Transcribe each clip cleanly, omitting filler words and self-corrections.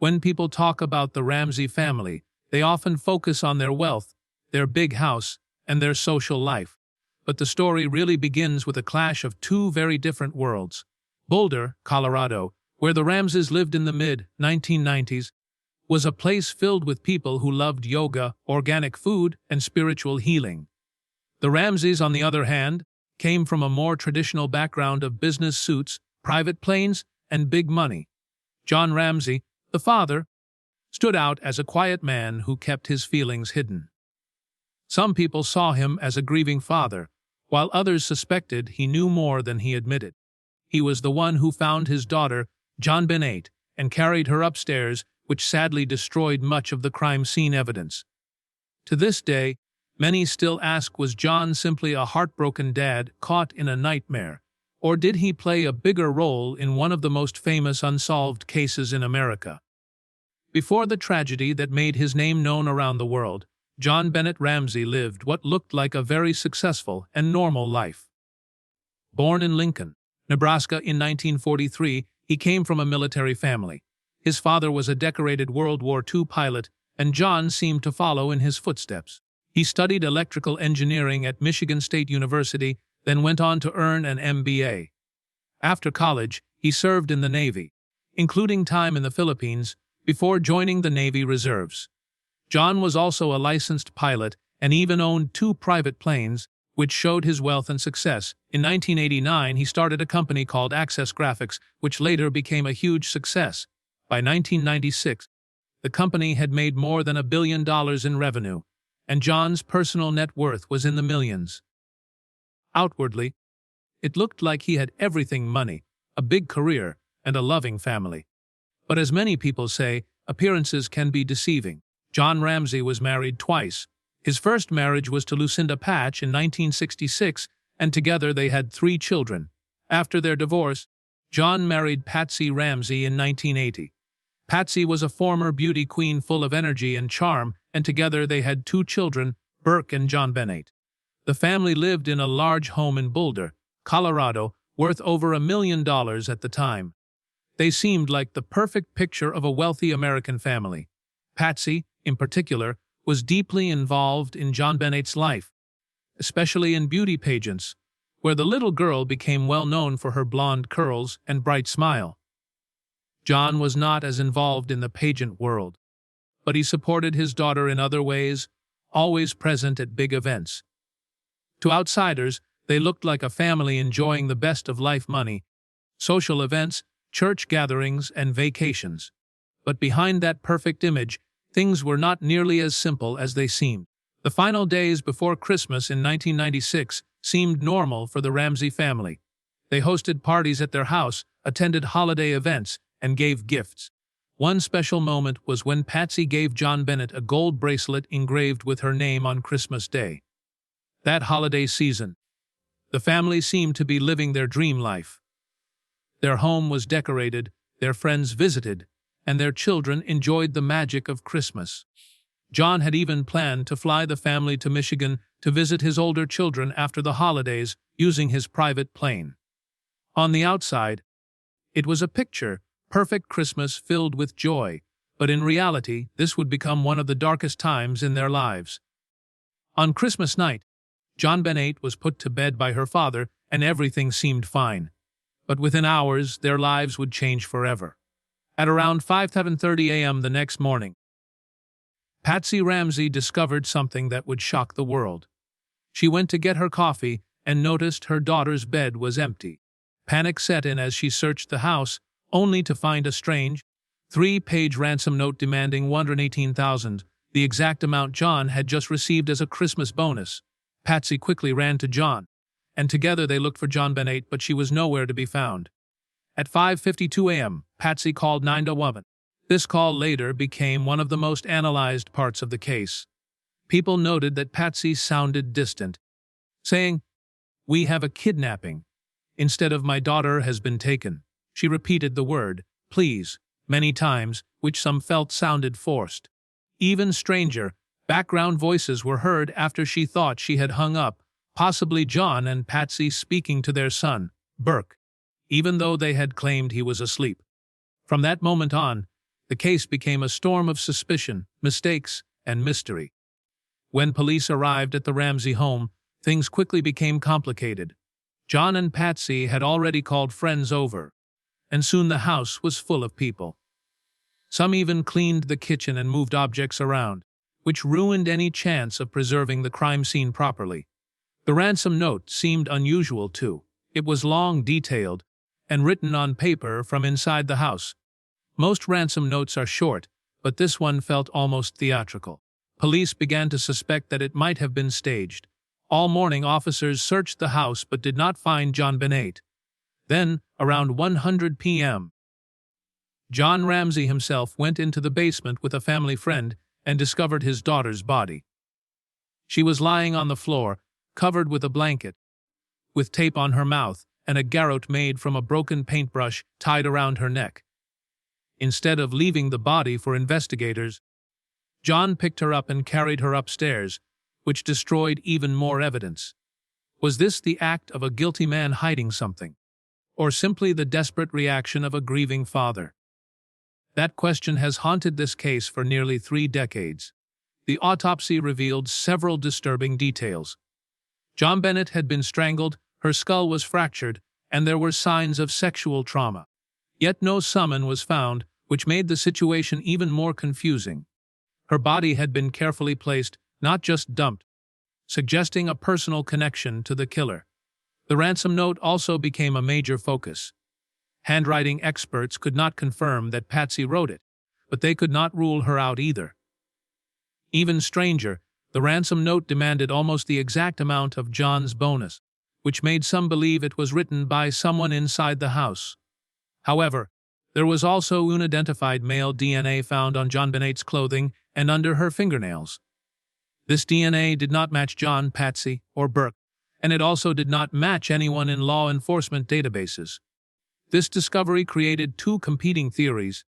When people talk about the Ramsey family, they often focus on their wealth, their big house, and their social life. But the story really begins with a clash of two very different worlds. Boulder, Colorado, where the Ramseys lived in the mid-1990s, was a place filled with people who loved yoga, organic food, and spiritual healing. The Ramseys, on the other hand, came from a more traditional background of business suits, private planes, and big money. John Ramsey, the father, stood out as a quiet man who kept his feelings hidden. Some people saw him as a grieving father, while others suspected he knew more than he admitted. He was the one who found his daughter, JonBenet, and carried her upstairs, which sadly destroyed much of the crime scene evidence. To this day, many still ask, was John simply a heartbroken dad caught in a nightmare, or did he play a bigger role in one of the most famous unsolved cases in America? Before the tragedy that made his name known around the world, JonBenet Ramsey lived what looked like a very successful and normal life. Born in Lincoln, Nebraska in 1943, he came from a military family. His father was a decorated World War II pilot, and John seemed to follow in his footsteps. He studied electrical engineering at Michigan State University, then went on to earn an MBA. After college, he served in the Navy, including time in the Philippines, before joining the Navy Reserves. John was also a licensed pilot and even owned 2 private planes, which showed his wealth and success. In 1989, he started a company called Access Graphics, which later became a huge success. By 1996, the company had made more than $1 billion in revenue, and John's personal net worth was in the millions. Outwardly, it looked like he had everything: money, a big career, and a loving family. But as many people say, appearances can be deceiving. John Ramsey was married twice. His first marriage was to Lucinda Patch in 1966, and together they had 3 children. After their divorce, John married Patsy Ramsey in 1980. Patsy was a former beauty queen full of energy and charm, and together they had 2 children, Burke and JonBenet. The family lived in a large home in Boulder, Colorado, worth over $1 million at the time. They seemed like the perfect picture of a wealthy American family. Patsy, in particular, was deeply involved in JonBenet's life, especially in beauty pageants, where the little girl became well known for her blonde curls and bright smile. John was not as involved in the pageant world, but he supported his daughter in other ways, always present at big events. To outsiders, they looked like a family enjoying the best of life: money, social events, church gatherings, and vacations. But behind that perfect image, things were not nearly as simple as they seemed. The final days before Christmas in 1996 seemed normal for the Ramsey family. They hosted parties at their house, attended holiday events, and gave gifts. One special moment was when Patsy gave JonBenet a gold bracelet engraved with her name on Christmas Day. That holiday season, the family seemed to be living their dream life. Their home was decorated, their friends visited, and their children enjoyed the magic of Christmas. John had even planned to fly the family to Michigan to visit his older children after the holidays using his private plane. On the outside, it was a picture-perfect Christmas filled with joy, but in reality, this would become one of the darkest times in their lives. On Christmas night, JonBenet was put to bed by her father, and everything seemed fine. But within hours, their lives would change forever. At around 5:30 a.m. the next morning, Patsy Ramsey discovered something that would shock the world. She went to get her coffee and noticed her daughter's bed was empty. Panic set in as she searched the house, only to find a strange 3-page ransom note demanding $118,000, the exact amount John had just received as a Christmas bonus. Patsy quickly ran to John, and together they looked for JonBenet, but she was nowhere to be found. At 5:52 a.m., Patsy called 911. This call later became one of the most analyzed parts of the case. People noted that Patsy sounded distant, saying, "We have a kidnapping," instead of "My daughter has been taken." She repeated the word, "please," many times, which some felt sounded forced. Even stranger, background voices were heard after she thought she had hung up, possibly John and Patsy speaking to their son, Burke, even though they had claimed he was asleep. From that moment on, The case became a storm of suspicion, mistakes, and mystery. When police arrived at the Ramsey home, things quickly became complicated. John and Patsy had already called friends over, and soon the house was full of people. Some even cleaned the kitchen and moved objects around, which ruined any chance of preserving the crime scene properly. The ransom note seemed unusual too. It was long, detailed, and written on paper from inside the house. Most ransom notes are short, but this one felt almost theatrical. Police began to suspect that it might have been staged. All morning, officers searched the house but did not find JonBenet. Then, around 1:00 p.m., John Ramsey himself went into the basement with a family friend and discovered his daughter's body. She was lying on the floor, covered with a blanket, with tape on her mouth and a garrote made from a broken paintbrush tied around her neck. Instead of leaving the body for investigators, John picked her up and carried her upstairs, which destroyed even more evidence. Was this the act of a guilty man hiding something, or simply the desperate reaction of a grieving father? That question has haunted this case for nearly 3 decades. The autopsy revealed several disturbing details. JonBenet had been strangled, her skull was fractured, and there were signs of sexual trauma. Yet no summon was found, which made the situation even more confusing. Her body had been carefully placed, not just dumped, suggesting a personal connection to the killer. The ransom note also became a major focus. Handwriting experts could not confirm that Patsy wrote it, but they could not rule her out either. Even stranger, the ransom note demanded almost the exact amount of John's bonus, which made some believe it was written by someone inside the house. However, there was also unidentified male DNA found on JonBenet's clothing and under her fingernails. This DNA did not match John, Patsy, or Burke, and it also did not match anyone in law enforcement databases. This discovery created 2 competing theories.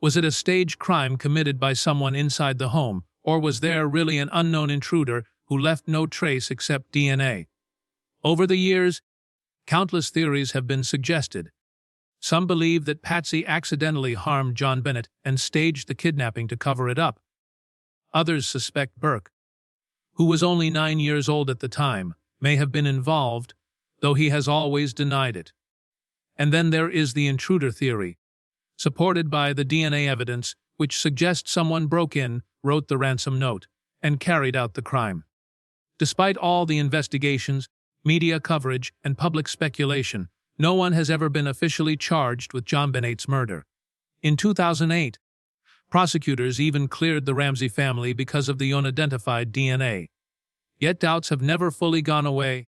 Was it a staged crime committed by someone inside the home, or was there really an unknown intruder who left no trace except DNA? Over the years, countless theories have been suggested. Some believe that Patsy accidentally harmed JonBenet and staged the kidnapping to cover it up. Others suspect Burke, who was only 9 years old at the time, may have been involved, though he has always denied it. And then there is the intruder theory, supported by the DNA evidence, which suggests someone broke in, wrote the ransom note, and carried out the crime. Despite all the investigations, media coverage, and public speculation, no one has ever been officially charged with JonBenet's murder. In 2008, prosecutors even cleared the Ramsey family because of the unidentified DNA. Yet doubts have never fully gone away,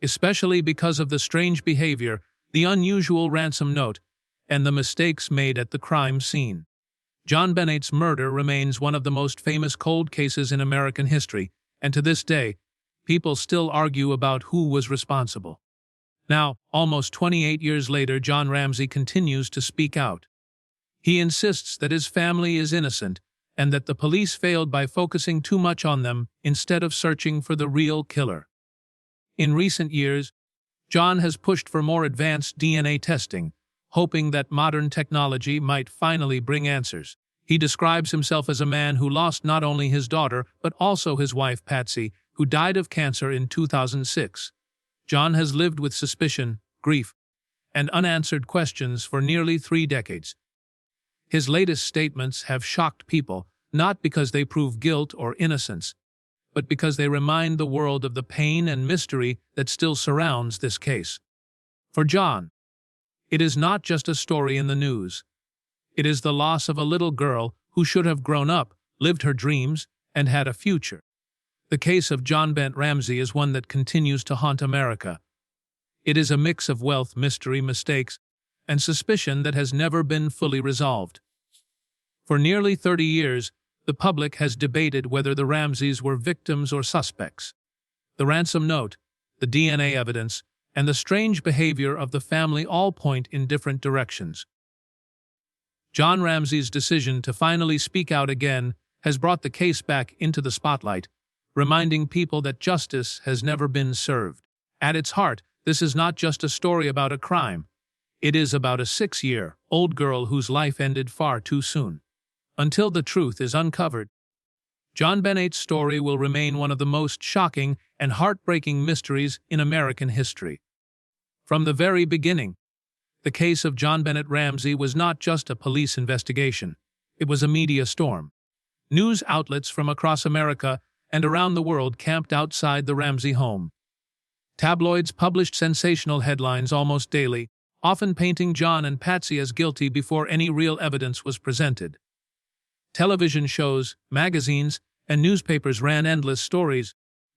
especially because of the strange behavior, the unusual ransom note, and the mistakes made at the crime scene. JonBenet's murder remains one of the most famous cold cases in American history, and to this day, people still argue about who was responsible. Now, almost 28 years later, John Ramsey continues to speak out. He insists that his family is innocent and that the police failed by focusing too much on them instead of searching for the real killer. In recent years, John has pushed for more advanced DNA testing, hoping that modern technology might finally bring answers. He describes himself as a man who lost not only his daughter, but also his wife Patsy, who died of cancer in 2006. John has lived with suspicion, grief, and unanswered questions for nearly 3 decades. His latest statements have shocked people, not because they prove guilt or innocence, but because they remind the world of the pain and mystery that still surrounds this case. For John, it is not just a story in the news. It is the loss of a little girl who should have grown up, lived her dreams, and had a future. The case of JonBenet Ramsey is one that continues to haunt America. It is a mix of wealth, mystery, mistakes, and suspicion that has never been fully resolved. For nearly 30 years, the public has debated whether the Ramseys were victims or suspects. The ransom note, the DNA evidence, and the strange behavior of the family all point in different directions. John Ramsey's decision to finally speak out again has brought the case back into the spotlight, reminding people that justice has never been served. At its heart, this is not just a story about a crime. It is about a 6-year-old girl whose life ended far too soon. until the truth is uncovered. JonBenet's story will remain one of the most shocking and heartbreaking mysteries in American history. From the very beginning, the case of JonBenet Ramsey was not just a police investigation. It was a media storm. News outlets from across America and around the world camped outside the Ramsey home. Tabloids published sensational headlines almost daily, often painting John and Patsy as guilty before any real evidence was presented. Television shows, magazines, and newspapers ran endless stories,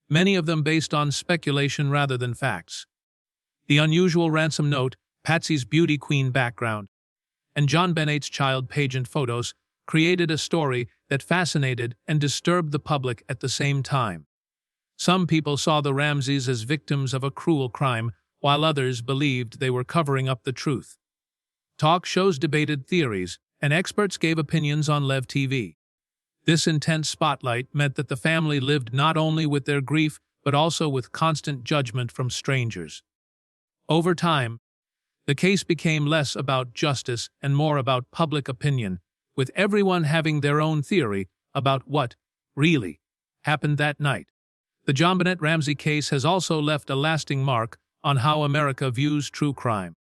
many of them based on speculation rather than facts. The unusual ransom note, Patsy's beauty queen background, and JonBenet's child pageant photos created a story that fascinated and disturbed the public at the same time. Some people saw the Ramseys as victims of a cruel crime, while others believed they were covering up the truth. Talk shows debated theories, and experts gave opinions on live TV. This intense spotlight meant that the family lived not only with their grief, but also with constant judgment from strangers. Over time, the case became less about justice and more about public opinion, with everyone having their own theory about what, really, happened that night. The JonBenet Ramsey case has also left a lasting mark on how America views true crime.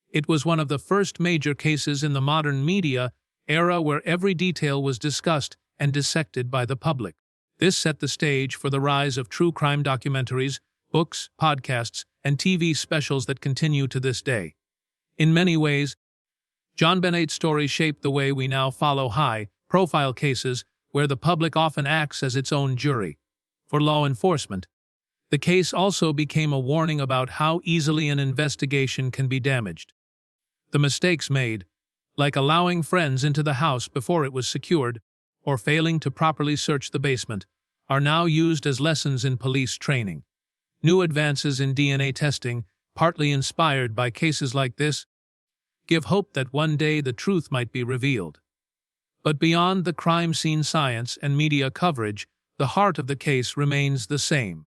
It was one of the first major cases in the modern media era where every detail was discussed and dissected by the public. This set the stage for the rise of true crime documentaries, books, podcasts, and TV specials that continue to this day. In many ways, JonBenet's story shaped the way we now follow high-profile cases where the public often acts as its own jury. For law enforcement, the case also became a warning about how easily an investigation can be damaged. The mistakes made, like allowing friends into the house before it was secured, or failing to properly search the basement, are now used as lessons in police training. New advances in DNA testing, partly inspired by cases like this, give hope that one day the truth might be revealed. But beyond the crime scene science and media coverage, the heart of the case remains the same.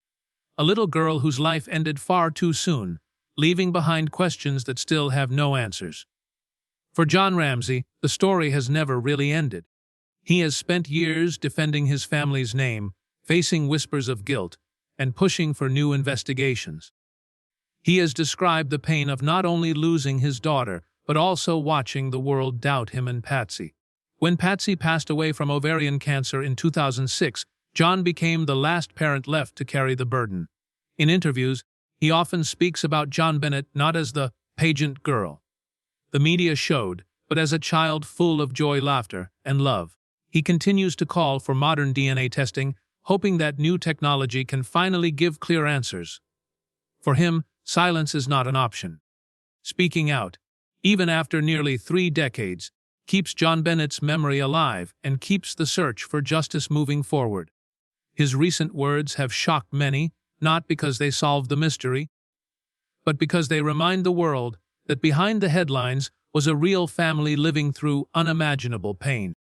A little girl whose life ended far too soon, leaving behind questions that still have no answers. For John Ramsey, the story has never really ended. He has spent years defending his family's name, facing whispers of guilt, and pushing for new investigations. He has described the pain of not only losing his daughter, but also watching the world doubt him and Patsy. When Patsy passed away from ovarian cancer in 2006, John became the last parent left to carry the burden. In interviews, he often speaks about JonBenet not as the pageant girl the media showed, but as a child full of joy, laughter, and love. He continues to call for modern DNA testing, hoping that new technology can finally give clear answers. For him, silence is not an option. Speaking out, even after nearly 3 decades, keeps JonBenet's memory alive and keeps the search for justice moving forward. His recent words have shocked many, not because they solve the mystery, but because they remind the world that behind the headlines was a real family living through unimaginable pain.